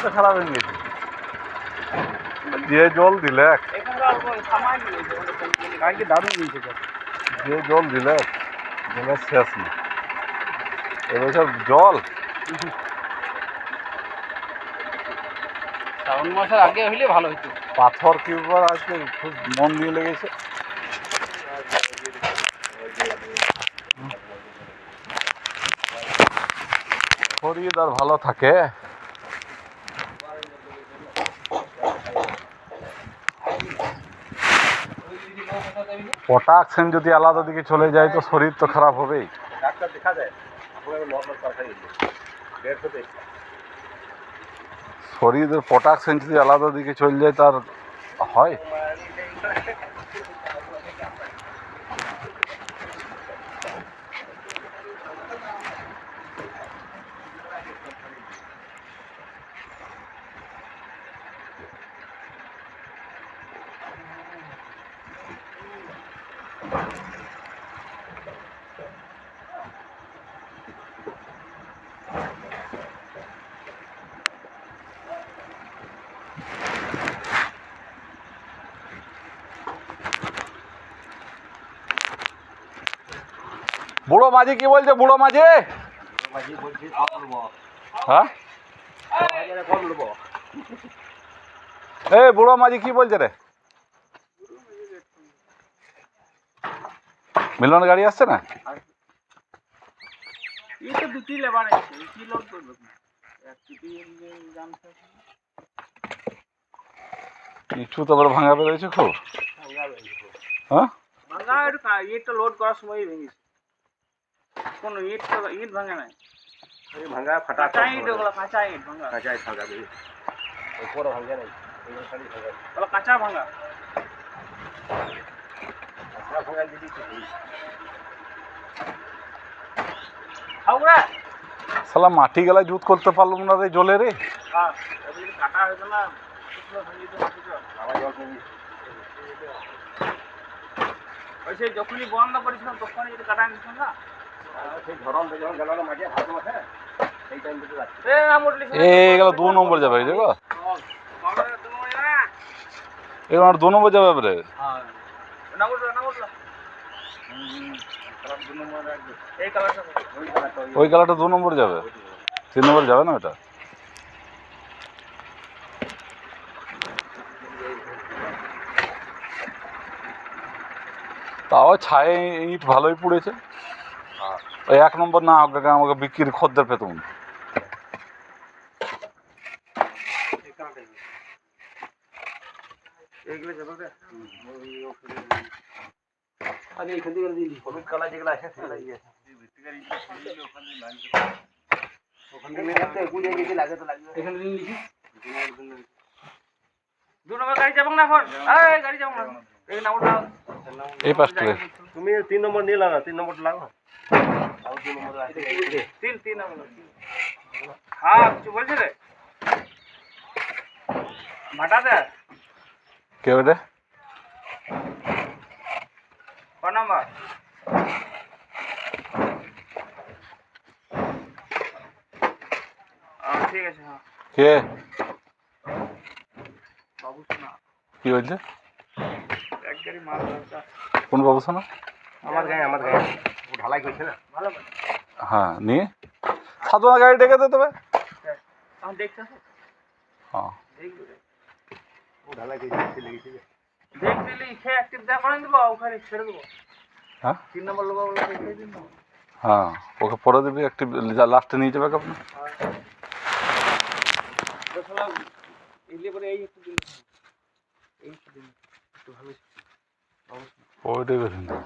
তো খারাপ হয়ে গেছে যে জল দিলে দারুণ দিয়েছে যে জল দিলে জলের শেষ না এবছর জল শ্রাবণ মাসের আগে হইলে ভালো হতো। পাথর কি ব্যাপার আজকে খুব মন দিয়ে লেগেছে। শরীর আর ভালো থাকে। পটাকশন যদি আলাদা দিকে চলে যায় তো শরীর তো খারাপ হবেই। ডাক্তার দেখা যায় শরীরের পটাকশন যদি আলাদা দিকে চলে যায় তার হয়। বুড়ো মাঝি কি বলছে? বুড়ো মাঝি হ্যাঁ এই বুড়ো মাঝি কি বলছে রে? মিলন গাড়ি আসছে না? দুটি লেবার কি লোড করবে কিছু তো ভাঙা বেরোয়েছে খুব। হ্যাঁ ভাঙা ইটটা লোড করার সময় ভেঙেছে। কোন ইট ভাঙা নাই, ভাঙা ফাটা ইট, ওগুলো কাঁচা ইট ভাঙা, কাঁচা ইট ভাঙা উপরে ভাঙা নাই, ওগুলো কাঁচা ভাঙা। কাঁচা ভাঙা দিদি খাওয়া শালা মাটি গেলা জুত করতে পারলাম না রে জলে রে। হ্যাঁ কাটা হয়েছে না, যখনই বন্ধ করেছিলাম তখনই কাটা নিচ্ছিলাম না, সেই ধরন যখন গেল না মাঝে হাত মাঠে সেই টাইম থেকে এই গেল 2 নম্বর যাবে দেখো, এবার 2 নম্বর যাবে রে। ওই কালারটা 2 নম্বর যাবে, 3 নম্বর যাবে না ওটা। তাও ছায় ইট ভালোই পুড়েছে। ওই 1 নম্বর না আমাকে বিক্রির খদ্দের পেতুম। হলুদ কালার যেগুলো আছে সেগুলো এই পাশটা তুমি 3 নম্বর নিয়ে লাগা, 3 নম্বরটা লাগা, আর 2 নম্বর আছে 3 নম্বর। হ্যাঁ কিছু বলছে রে ভাটা দে কে ওটা? ক নম্বর? ঠিক আছে। হ্যাঁ কে বাবু শোনা কি বলছে? এক গাড়ি মাল দরকার। কোন বাবু শোনা? আমার গায়ে ও ঢালাই করছে না ভালো। হ্যাঁ নিয়ে সাধনা গাড়ি ডেকে দে তবে। আমি দেখতে হ্যাঁ ও ঢালাই করছে লেগেছে দেখ দিলি সে অ্যাক্টিভ দা করে দেবো, ওখানে ছেড়ে দেবো। হ্যাঁ 3 নম্বর লোক বলে দেখে দিন। হ্যাঁ ওকে পরে দেবে, একটি লাস্টে নিয়ে যাবে আপনি। ওইটাই বেশি না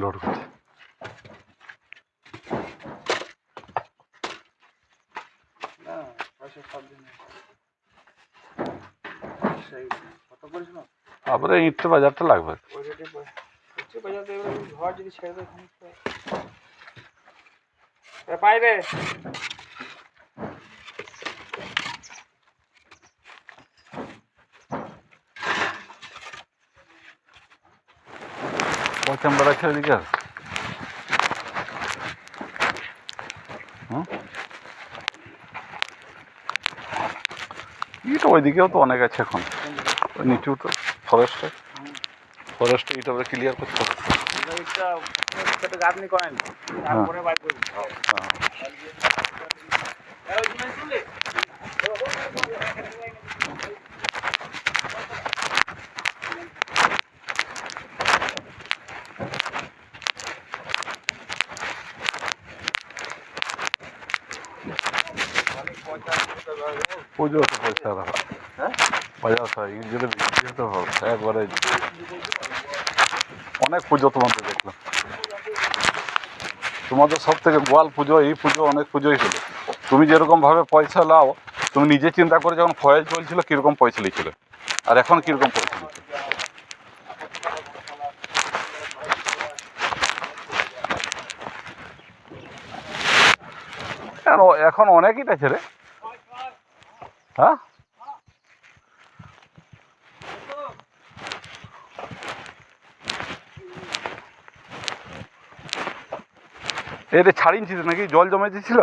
লোড করছে। তারপরে ইটটা বাজারটা লাগবে। ঘর যদি ছেড়ে দেয় পাইবে পচাম্বারা ছেড়ে দিকে ইট ওইদিকেও তো অনেক আছে এখন, ওই নিচু তো ফরেস্টে ইট ওরা ক্লিয়ার করতে হবে। ইটটা ছোট গাঁথনি করেন, তারপরে বাইর করবেন। হ্যাঁ। পুজো তো পয়সা রাখা, হ্যাঁ পয়সা ইট যদি বিক্রি হতে হবে একবারে অনেক পুজো তোমাদের দেখলাম, তোমাদের সব থেকে গোয়াল পুজো এই পুজো অনেক পুজোই হলো। তুমি যেরকম ভাবে পয়সা লাও, তুমি নিজে চিন্তা করে যখন ফয়েজ চলছিল কিরকম পয়সা নিয়েছিল, আর এখন কিরকম পয়সা নিচ্ছে। এখন অনেক ইট আছে রে। হ্যাঁ এটা ছাড়িয়েছিস নাকি, জল জমে দিয়েছিল?